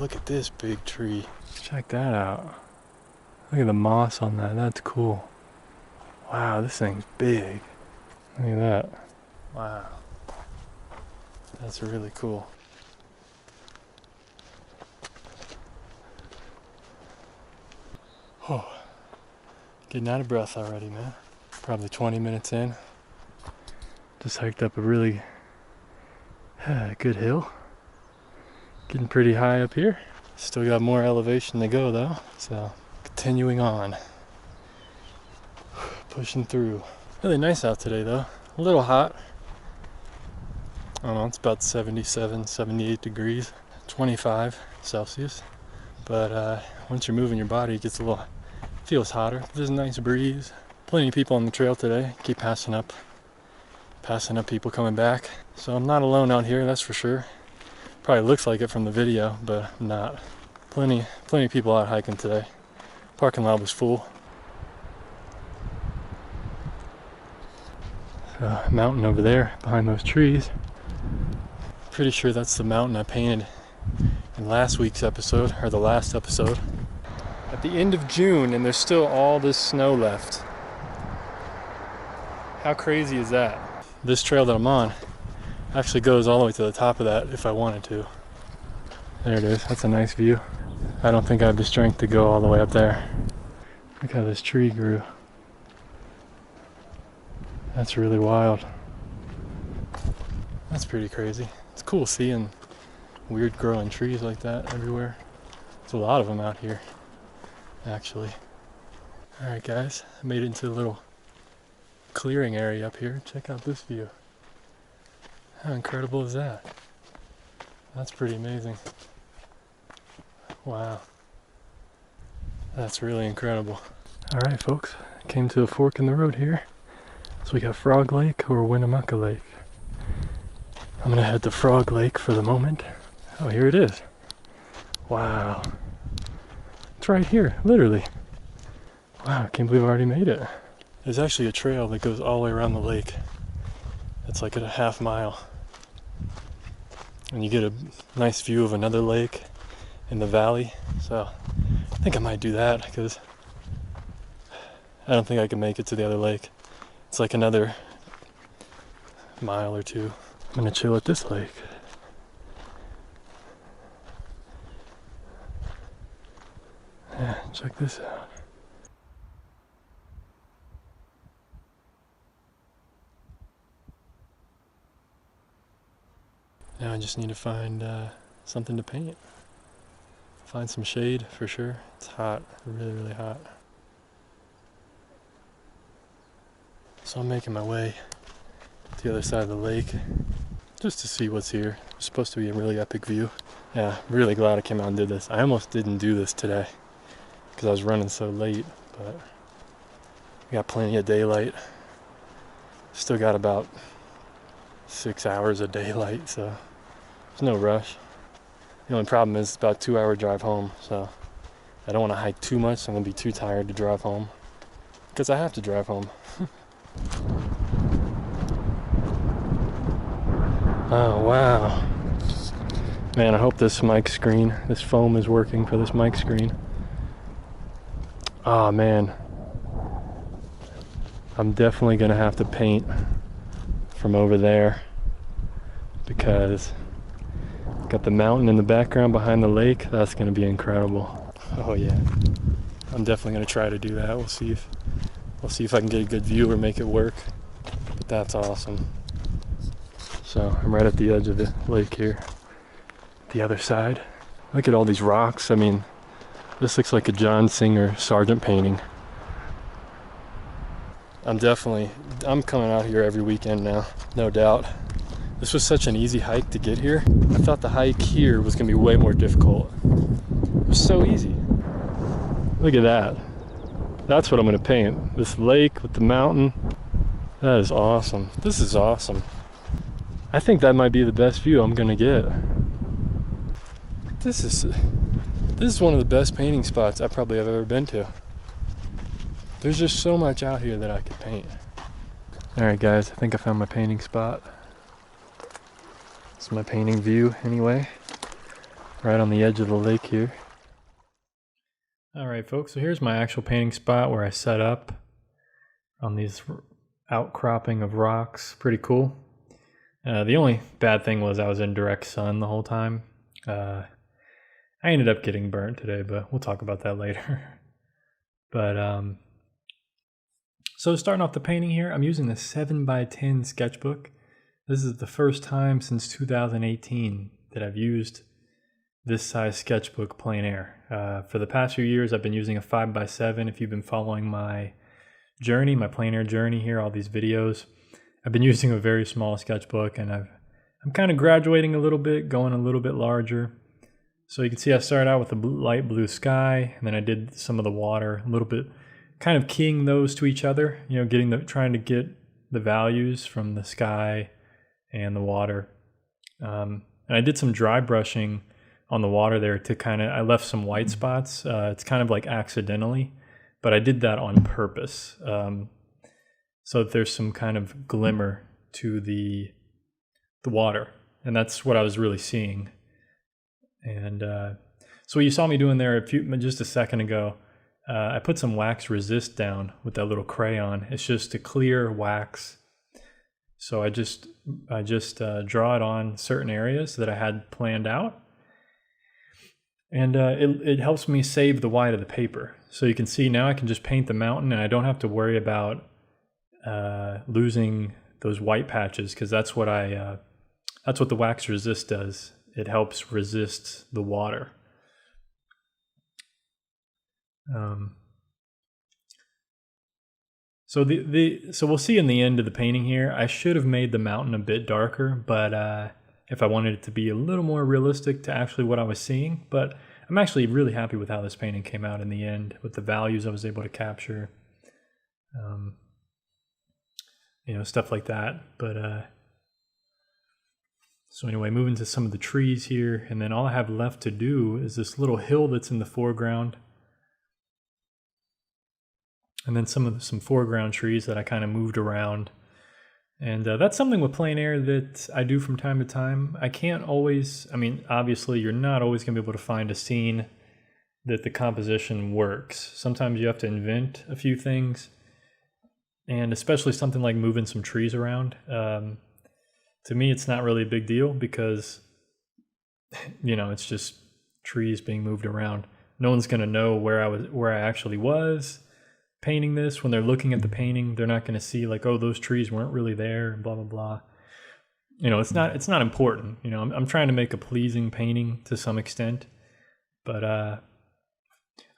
look at this big tree. Check that out. Look at the moss on that. That's cool. Wow, this thing's big. Look at that. Wow. That's really cool. Oh, getting out of breath already, man. Probably 20 minutes in. Just hiked up a really good hill. Getting pretty high up here. Still got more elevation to go though, so continuing on. Pushing through. Really nice out today though. A little hot. I don't know, it's about 77, 78 degrees, 25 Celsius. But once you're moving your body, it gets a little, feels hotter. There's a nice breeze. Plenty of people on the trail today. Keep passing up people coming back. So I'm not alone out here, that's for sure. Probably looks like it from the video, but I'm not. Plenty of people out hiking today. Parking lot was full. Mountain over there behind those trees. Pretty sure that's the mountain I painted in last week's episode, or the last episode. At the end of June, and there's still all this snow left. How crazy is that? This trail that I'm on actually goes all the way to the top of that if I wanted to. There it is, that's a nice view. I don't think I have the strength to go all the way up there. Look how this tree grew. That's really wild. That's pretty crazy. It's cool seeing weird growing trees like that everywhere. There's a lot of them out here, actually. Alright guys, I made it into a little clearing area up here. Check out this view. How incredible is that? That's pretty amazing. Wow. That's really incredible. Alright folks, came to a fork in the road here. So we got Frog Lake or Winnemucca Lake. I'm gonna head to Frog Lake for the moment. Oh, here it is. Wow. It's right here, literally. Wow, I can't believe I already made it. There's actually a trail that goes all the way around the lake. It's like at a half mile. And you get a nice view of another lake in the valley. So I think I might do that because I don't think I can make it to the other lake. It's like another mile or two. I'm gonna chill at this lake. Yeah, check this out. Now I just need to find something to paint. Find some shade for sure. It's hot, really, really hot. So I'm making my way to the other side of the lake just to see what's here. It's supposed to be a really epic view. Yeah, I'm really glad I came out and did this. I almost didn't do this today because I was running so late, but we got plenty of daylight. Still got about 6 hours of daylight, so there's no rush. The only problem is it's about a 2-hour drive home, so I don't want to hike too much. So I'm going to be too tired to drive home because I have to drive home. Oh wow, man, I hope this mic screen, this foam is working for this mic screen. Oh man, I'm definitely gonna have to paint from over there because got the mountain in the background behind the lake. That's gonna be incredible. Oh yeah, I'm definitely gonna try to do that. We'll see if I can get a good view or make it work, but that's awesome. So I'm right at the edge of the lake here, the other side. Look at all these rocks. I mean, this looks like a John Singer Sargent painting. I'm coming out here every weekend now, no doubt. This was such an easy hike to get here. I thought the hike here was gonna be way more difficult. It was so easy. Look at that. That's what I'm gonna paint. This lake with the mountain. That is awesome. This is awesome. I think that might be the best view I'm gonna get. This is one of the best painting spots I probably have ever been to. There's just so much out here that I could paint. Alright guys, I think I found my painting spot. It's my painting view anyway. right on the edge of the lake here. All right, folks, so here's my actual painting spot where I set up on these outcropping of rocks. Pretty cool. The only bad thing was I was in direct sun the whole time. I ended up getting burnt today, but we'll talk about that later. But so starting off the painting here, I'm using the 7x10 sketchbook. This is the first time since 2018 that I've used this size sketchbook plein air. For the past few years, I've been using a 5x7. If you've been following my journey, my plein air journey here, all these videos, I've been using a very small sketchbook, and I'm kind of graduating a little bit, going a little bit larger. So you can see I started out with a light blue sky, and then I did some of the water a little bit, kind of keying those to each other, you know, trying to get the values from the sky and the water. And I did some dry brushing on the water there to I left some white spots. It's kind of like accidentally, but I did that on purpose. So that there's some kind of glimmer to the water. And that's what I was really seeing. And so what you saw me doing there just a second ago, I put some wax resist down with that little crayon. It's just a clear wax. So I just draw it on certain areas that I had planned out. And it helps me save the white of the paper. So you can see now I can just paint the mountain, and I don't have to worry about losing those white patches, because that's what the wax resist does. It helps resist the water. So so we'll see in the end of the painting here, I should have made the mountain a bit darker, but if I wanted it to be a little more realistic to actually what I was seeing. But I'm actually really happy with how this painting came out in the end, with the values I was able to capture, you know, stuff like that. But so anyway, moving to some of the trees here, and then all I have left to do is this little hill that's in the foreground. And then some foreground trees that I kind of moved around. And that's something with plein air that I do from time to time. I can't always, I mean, obviously you're not always going to be able to find a scene that the composition works. Sometimes you have to invent a few things. And especially something like moving some trees around. To me, it's not really a big deal because, you know, it's just trees being moved around. No one's going to know where I actually was painting this. When they're looking at the painting, they're not going to see like, oh, those trees weren't really there and blah blah blah. You know, it's not important. You know, I'm trying to make a pleasing painting to some extent, but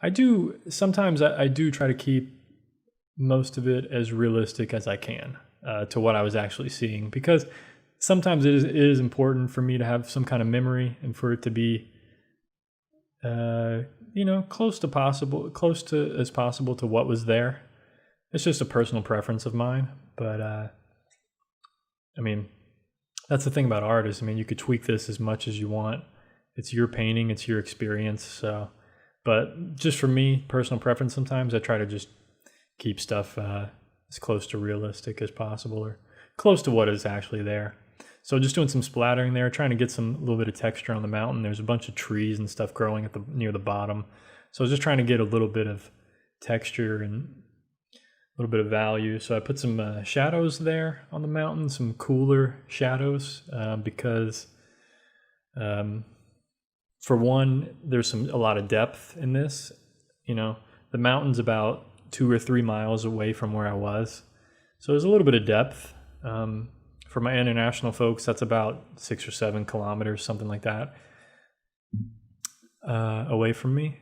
I do try to keep most of it as realistic as I can to what I was actually seeing, because sometimes it is important for me to have some kind of memory and for it to be you know, close as possible to what was there. It's just a personal preference of mine, but I mean, that's the thing about art is, I mean, you could tweak this as much as you want. It's your painting, it's your experience. So, but just for me, personal preference, sometimes I try to just keep stuff as close to realistic as possible, or close to what is actually there. So just doing some splattering there, trying to get a little bit of texture on the mountain. There's a bunch of trees and stuff growing near the bottom. So I was just trying to get a little bit of texture and a little bit of value. So I put some shadows there on the mountain, some cooler shadows, because for one, there's a lot of depth in this. You know, the mountain's about 2 or 3 miles away from where I was. So there's a little bit of depth. For my international folks, that's about 6 or 7 kilometers, something like that, away from me.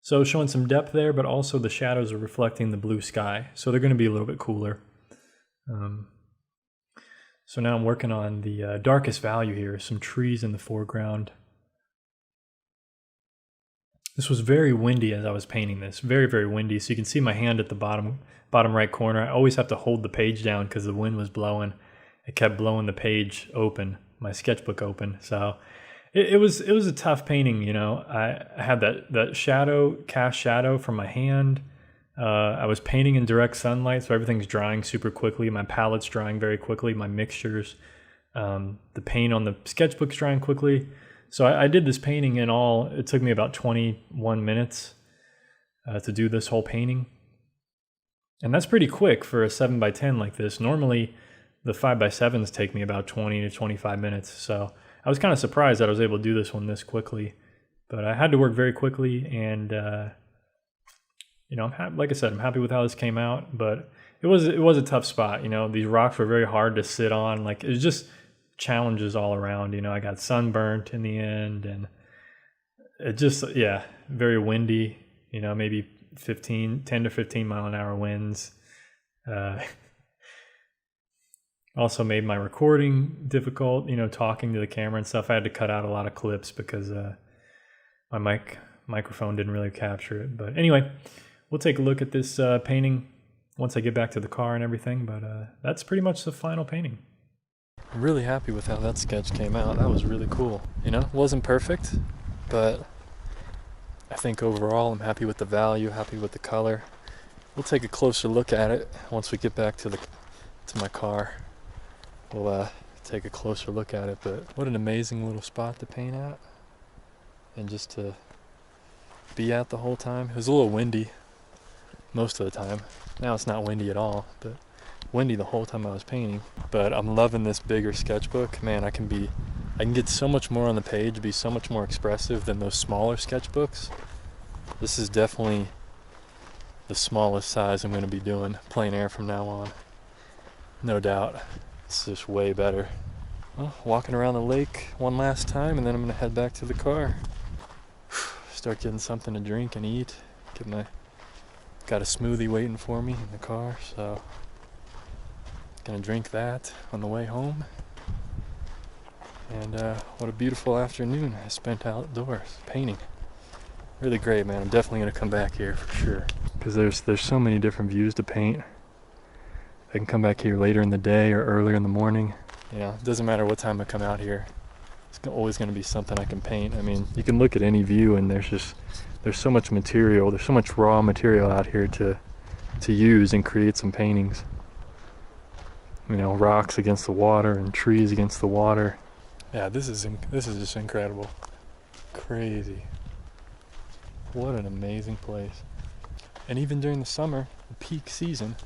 So showing some depth there, but also the shadows are reflecting the blue sky. So they're going to be a little bit cooler. So now I'm working on the darkest value here, some trees in the foreground. This was very windy as I was painting this, very, very windy. So you can see my hand at the bottom right corner. I always have to hold the page down because the wind was blowing. It kept blowing the page open, my sketchbook open. So it was a tough painting, you know. I had that cast shadow from my hand. I was painting in direct sunlight, so everything's drying super quickly. My palette's drying very quickly, my mixtures. The paint on the sketchbook's drying quickly. So I did this painting in all. It took me about 21 minutes to do this whole painting. And that's pretty quick for a 7x10 like this. Normally, the 5x7s take me about 20 to 25 minutes. So I was kind of surprised that I was able to do this one this quickly. But I had to work very quickly, and you know, like I said, I'm happy with how this came out. But it was a tough spot. You know, these rocks were very hard to sit on. Like, it was just challenges all around. You know, I got sunburnt in the end, and it just, yeah, very windy. You know, maybe 10 to 15 mile an hour winds. Also made my recording difficult. You know, talking to the camera and stuff. I had to cut out a lot of clips because my microphone didn't really capture it. But anyway, we'll take a look at this painting once I get back to the car and everything. But that's pretty much the final painting. I'm really happy with how that sketch came out. That was really cool. You know, it wasn't perfect, but I think overall I'm happy with the value, happy with the color. We'll take a closer look at it once we get back to my car. We'll take a closer look at it, but what an amazing little spot to paint at. And just to be at the whole time. It was a little windy most of the time. Now it's not windy at all, but windy the whole time I was painting. But I'm loving this bigger sketchbook. Man, I can get so much more on the page, be so much more expressive than those smaller sketchbooks. This is definitely the smallest size I'm going to be doing plein air from now on. No doubt. It's just way better. Well, walking around the lake one last time, and then I'm going to head back to the car. Start getting something to drink and eat. Got a smoothie waiting for me in the car, so gonna drink that on the way home. And what a beautiful afternoon I spent outdoors painting. Really great, man. I'm definitely gonna come back here for sure, because there's so many different views to paint. I can come back here later in the day or earlier in the morning. You know, it doesn't matter what time I come out here. It's always going to be something I can paint. I mean, you can look at any view and there's so much material, there's so much raw material out here to use and create some paintings. You know, rocks against the water and trees against the water. Yeah, this is just incredible. Crazy. What an amazing place. And even during the summer, the peak season,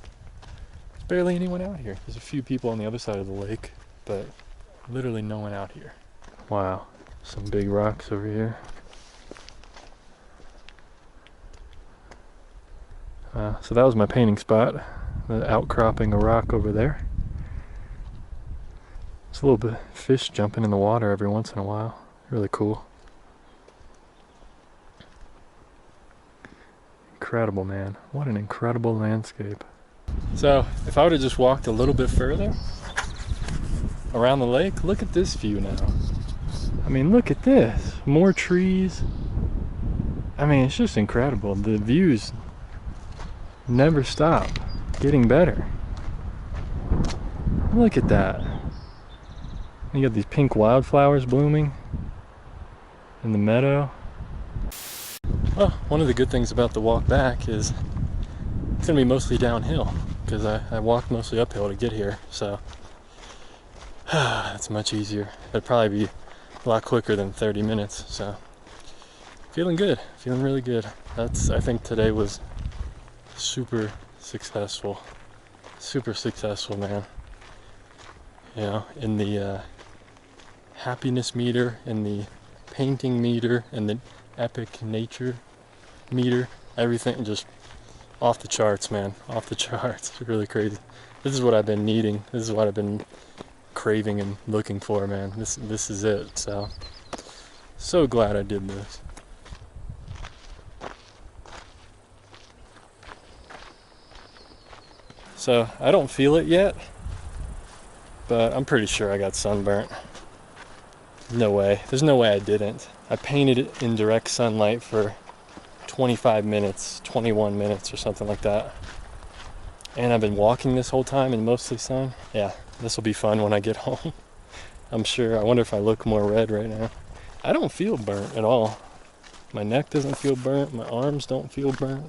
there's barely anyone out here. There's a few people on the other side of the lake, but literally no one out here. Wow, some big rocks over here. So that was my painting spot, the outcropping of rock over there. There's a little bit of fish jumping in the water every once in a while. Really cool. Incredible, man. What an incredible landscape. So, if I would have just walked a little bit further around the lake, look at this view now. I mean, look at this. More trees. I mean, it's just incredible. The views never stop getting better. Look at that. You got these pink wildflowers blooming in the meadow. Well, one of the good things about the walk back is it's gonna be mostly downhill, because I walked mostly uphill to get here, so it's much easier. It'd probably be a lot quicker than 30 minutes, so feeling good, feeling really good. I think today was super successful, man. You know, in the happiness meter, in the painting meter, and the epic nature meter, everything just off the charts, man, off the charts. It's really crazy. This is what I've been needing. This is what I've been craving and looking for, man. This is it. So glad I did this. So I don't feel it yet, but I'm pretty sure I got sunburnt. No way. There's no way I didn't. I painted it in direct sunlight for 25 minutes, 21 minutes or something like that. And I've been walking this whole time in mostly sun. Yeah, this will be fun when I get home. I'm sure. I wonder if I look more red right now. I don't feel burnt at all. My neck doesn't feel burnt. My arms don't feel burnt.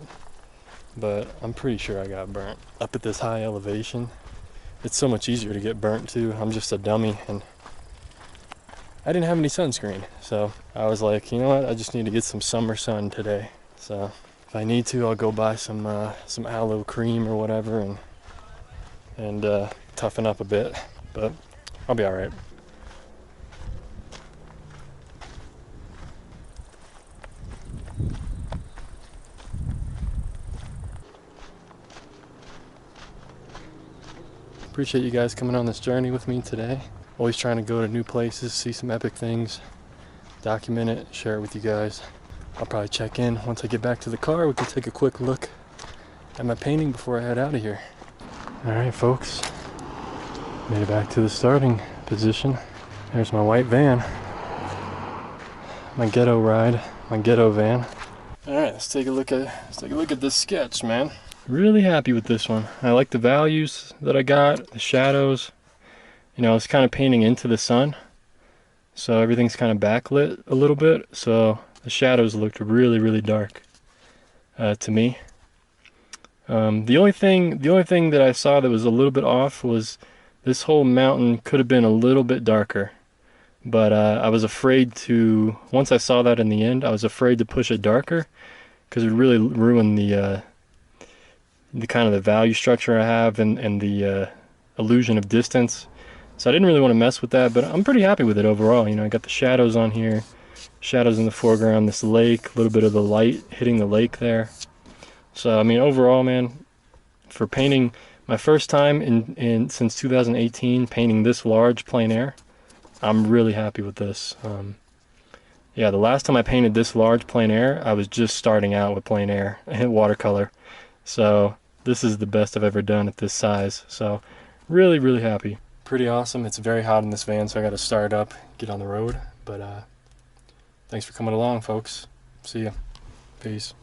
But I'm pretty sure I got burnt. Up at this high elevation, it's so much easier to get burnt too. I'm just a dummy, and I didn't have any sunscreen, so I was like, you know what, I just need to get some summer sun today. So if I need to, I'll go buy some aloe cream or whatever and toughen up a bit, but I'll be all right. Appreciate you guys coming on this journey with me today. Always trying to go to new places, see some epic things, document it, share it with you guys. I'll probably check in once I get back to the car. We can take a quick look at my painting before I head out of here. All right, folks, made it back to the starting position. There's my white van, my ghetto ride, my ghetto van. All right, let's take a look at this sketch, man. Really happy with this one. I like the values that I got, the shadows. You know, it's kind of painting into the sun, so everything's kind of backlit a little bit, so the shadows looked really, really dark to me. The only thing that I saw that was a little bit off was this whole mountain could have been a little bit darker, but I was afraid to, once I saw that in the end, I was afraid to push it darker because it would really ruin the kind of the value structure I have and the illusion of distance. So I didn't really want to mess with that, but I'm pretty happy with it overall. You know, I got the shadows on here, shadows in the foreground, this lake, a little bit of the light hitting the lake there. So I mean, overall, man, for painting my first time since 2018 painting this large plein air, I'm really happy with this. Yeah, the last time I painted this large plein air, I was just starting out with plein air and watercolor. So this is the best I've ever done at this size. So really, really happy. Pretty awesome. It's very hot in this van, so I got to start up, get on the road. But thanks for coming along, folks. See ya. Peace.